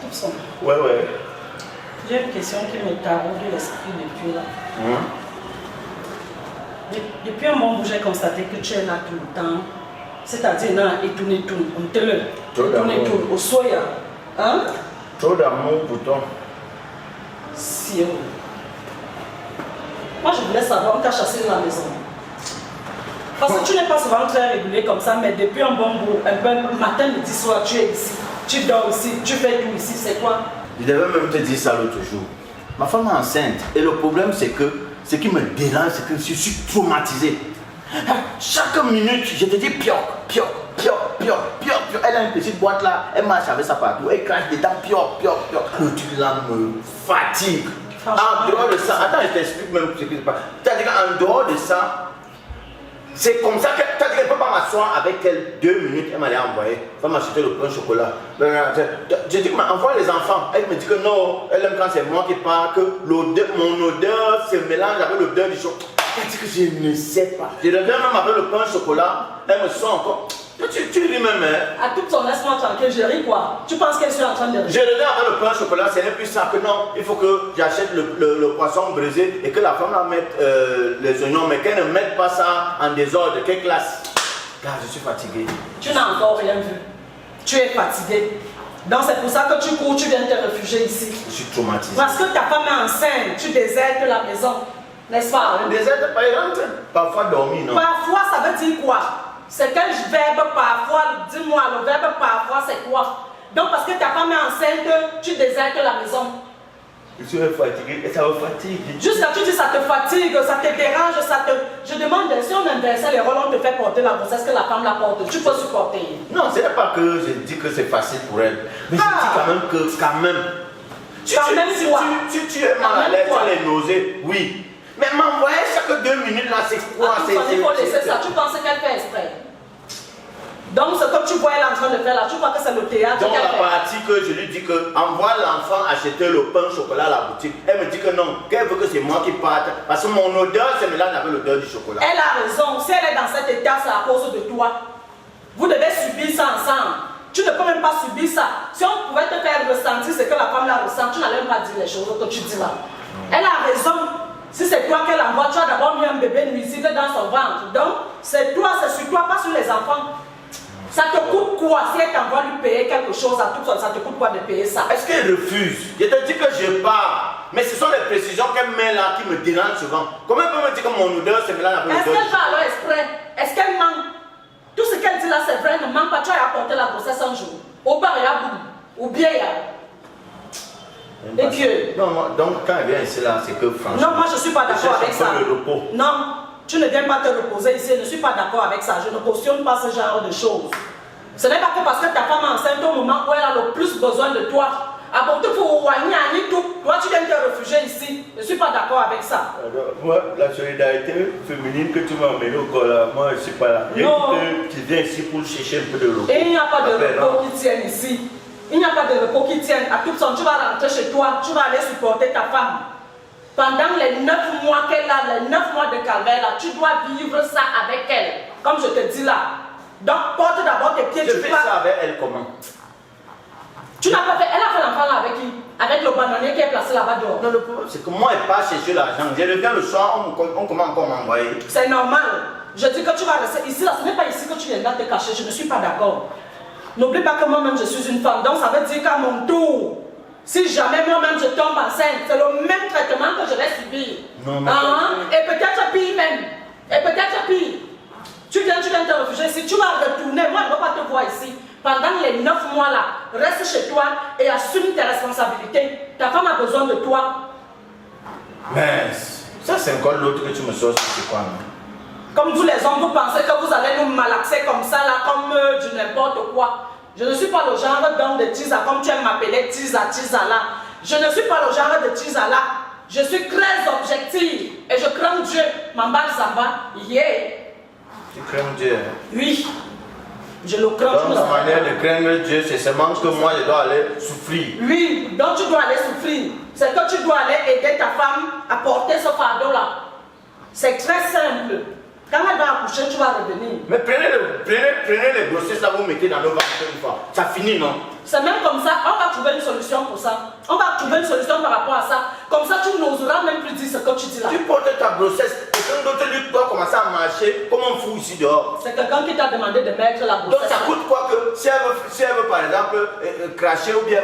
tout son. Ouais. J'ai une question qui me taraude l'esprit depuis là. Depuis un moment où j'ai constaté que tu es là tout le temps, c'est-à-dire, non, et tourne, on te le. Tourne, au soya. Hein? Trop d'amour pour toi. Si. Moi, je voulais savoir, on t'a chassé de la maison. Parce que tu n'es pas souvent très régulier comme ça, mais depuis un bon bout, un peu matin, midi, soir, tu es ici. Tu dors ici, tu fais tout ici, c'est quoi? Je devais même te dire ça l'autre jour. Ma femme est enceinte et le problème c'est que ce qui me dérange, c'est que je suis traumatisé. Chaque minute, je te dis pioc. Elle a une petite boîte là, elle marche avec ça partout, elle crache dedans, pioc. Le truc là me fatigue. En dehors de ça, attends, je t'explique même ce qui se passe. C'est-à-dire qu'en dehors de ça, c'est comme ça qu'elle ne peut pas m'asseoir avec elle 2 minutes, elle m'a envoyé. Elle m'a acheté le pain au chocolat. Je dis que envoie les enfants. Elle me dit que non, elle aime quand c'est moi qui parle, que mon odeur se mélange avec l'odeur du chocolat. Elle dit que je ne sais pas. Je reviens même avec le pain au chocolat, elle me sent encore. Tu ris même, hein? À toute son laisse-moi tranquille, je ris quoi? Tu penses qu'elle est en train de rire? Je reviens avec le pain au chocolat, c'est plus ça que non. Il faut que j'achète le poisson brisé et que la femme la mette les oignons, mais qu'elle ne mette pas ça en désordre. Quelle classe? Car je suis fatigué. Tu n'as encore rien vu. Tu es fatigué. Donc c'est pour ça que tu cours, tu viens te réfugier ici. Je suis traumatisé. Parce que ta femme est enceinte, tu désertes la maison. N'est-ce pas? Déserte, pas rentre. Parfois dormir, non? Parfois, ça veut dire quoi? C'est quel verbe parfois? Dis-moi, le verbe parfois, c'est quoi? Donc, parce que ta femme est enceinte, tu désertes la maison. Je suis fatigué et ça me fatigue. Jusqu'à tu dis ça te fatigue, ça te dérange, ça te... Je demande, si on inversait les rôles, on te fait porter la grossesse, que la femme la porte, tu peux supporter. Non, ce n'est pas que je dis que c'est facile pour elle. Mais je dis quand même que, tu es mal à l'aise, tu as les nausées, oui. Mais m'envoyer chaque 2 minutes là, c'est quoi? Il faut laisser ça, tu penses qu'elle fait exprès. Donc ce que tu vois elle est en train de faire là, tu crois que c'est le théâtre. Donc la partie que je lui dis que envoie l'enfant acheter le pain au chocolat à la boutique, elle me dit que non, qu'elle veut que c'est moi qui parte, parce que mon odeur se mélange avec l'odeur du chocolat. Elle a raison, si elle est dans cet état, c'est à cause de toi. Vous devez subir ça ensemble. Tu ne peux même pas subir ça. Si on pouvait te faire ressentir ce que la femme la ressent, tu n'allais même pas dire les choses que tu dis là. Elle a raison. Si c'est toi qu'elle envoie, tu as d'abord mis un bébé nuisible dans son ventre. Donc, c'est toi, c'est sur toi, pas sur les enfants. Ça te coûte quoi si elle t'envoie lui payer quelque chose à tout ça? Ça te coûte quoi de payer ça? Est-ce qu'elle refuse? Je te dis que je pars. Mais ce sont les précisions qu'elle met là qui me dérangent souvent. Comment elle peut me dire que mon odeur se mélange avec l'odeur? Est-ce qu'elle va alors exprès? Est-ce qu'elle manque? Tout ce qu'elle dit là, c'est vrai, ne manque pas. Tu as apporté la grossesse un jour. Au bar, il y a boum. Ou bien il y a. Et Dieu. Non, donc quand elle vient ici là, c'est que franchement. Non, moi je ne suis pas d'accord avec ça. Le repos. Non, tu ne viens pas te reposer ici. Je ne suis pas d'accord avec ça. Je ne cautionne pas ce genre de choses. Ce n'est pas que parce que ta femme est enceinte au moment où elle a le plus besoin de toi. Ah bon, tu faut tout. Toi, tu viens te réfugier ici. Je ne suis pas d'accord avec ça. Alors, moi, la solidarité féminine que tu m'as emmenée au corps là, moi je ne suis pas là. Non. Tu viens ici pour chercher un peu de repos. Et il n'y a pas de repos qui tienne ici. Il n'y a pas de repos qui tienne. À toute son, tu vas rentrer chez toi, tu vas aller supporter ta femme. Pendant les 9 mois qu'elle a, les 9 mois de calvaire là, tu dois vivre ça avec elle. Comme je te dis là. Donc porte d'abord tes pieds. Je fais ça avec elle comment? Tu n'as pas fait. Elle a fait l'enfant là avec qui? Avec le bananier qui est placé là-bas dehors. Non, le problème c'est que moi elle part chercher l'argent. Je reviens le soir, on commence encore à m'envoyer. C'est normal. Je dis que tu vas rester ici là. Ce n'est pas ici que tu viendras te cacher. Je ne suis pas d'accord. N'oublie pas que moi-même je suis une femme. Donc ça veut dire qu'à mon tour, si jamais moi-même je tombe enceinte, c'est le même traitement que je vais subir. Non, mais et peut-être pire même. Et peut-être pire. Tu viens te réfugier ici, tu vas retourner. Moi je ne veux pas te voir ici. Pendant les 9 mois là, reste chez toi et assume tes responsabilités. Ta femme a besoin de toi. Mais ça c'est encore l'autre que tu me sors, c'est quoi non? Comme vous les hommes, vous pensez que vous allez nous malaxer comme ça là, comme du n'importe quoi. Je ne suis pas le genre d'homme de Tisa, comme tu aimes m'appeler Tisa là. Je ne suis pas le genre de Tisa là. Je suis très objective et je crains Dieu. Mambal Zamba, yeah. Tu crains Dieu? Oui. Je le crains. Donc la manière de craindre Dieu, c'est seulement que moi je dois aller souffrir. Oui, donc tu dois aller souffrir. C'est que tu dois aller aider ta femme à porter ce fardeau là. C'est très simple. Quand elle va accoucher, tu vas revenir. Mais prenez les grossesses là, vous mettez dans nos ventres une fois. Ça finit, non? C'est même comme ça, on va trouver une solution pour ça. On va trouver une solution par rapport à ça. Comme ça, tu n'oseras même plus dire ce que tu dis là. Tu portes ta grossesse, quelqu'un d'autre lui doit commencer à marcher comme un fou ici dehors. C'est quelqu'un qui t'a demandé de mettre la grossesse. Donc ça coûte quoi que si elle veut par exemple cracher ou bien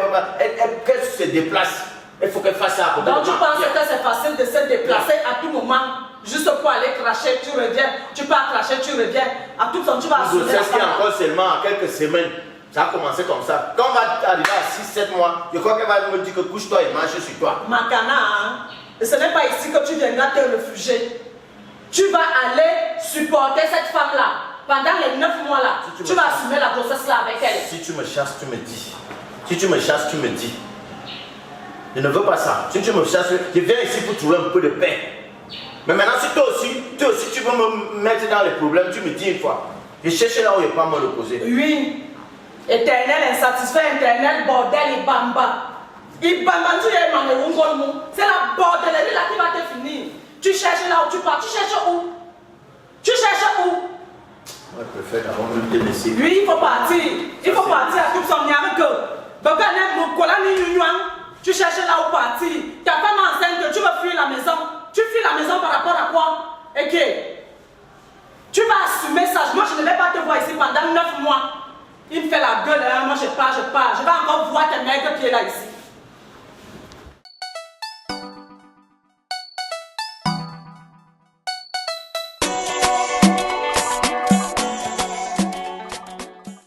qu'elle se déplace, il faut qu'elle fasse ça. Donc tu penses que c'est facile de se déplacer à tout moment, juste pour aller cracher, tu reviens, tu pars cracher, tu reviens. À tout moment, tu vas assumer la grossesse qui est femme. encore seulement à quelques semaines. Ça a commencé comme ça. Quand on va arriver à 6-7 mois, je crois qu'elle va me dire que couche-toi et marche sur toi. Makana, hein? Et ce n'est pas ici que tu viendras te réfugier. Tu vas aller supporter cette femme-là pendant les 9 mois là. Si tu vas assumer la grossesse là avec elle. Si tu me chasses, tu me dis. Si tu me chasses, tu me dis. Je ne veux pas ça. Si tu me chasses, je viens ici pour trouver un peu de paix. Mais maintenant, si toi aussi tu veux me mettre dans les problèmes, tu me dis une fois. Je cherche là où il n'y a pas à me reposer. Oui. Éternel insatisfait, éternel bordel et bamba. C'est la bordellerie là qui va te finir. Tu cherches là où tu pars. Tu cherches où? Tu cherches où? Moi, je préfère d'abord me te laisser. Oui, il faut partir. Il faut partir à tout son que. Tu cherches là où partir. Ta femme enceinte, tu veux fuir la maison. Tu fuis la maison par rapport à quoi? Et que tu vas assumer ça. Moi, je ne vais pas te voir ici pendant 9 mois. Il me fait la gueule, hein. Moi je pars. Je vais encore voir tes maigres qui est là ici.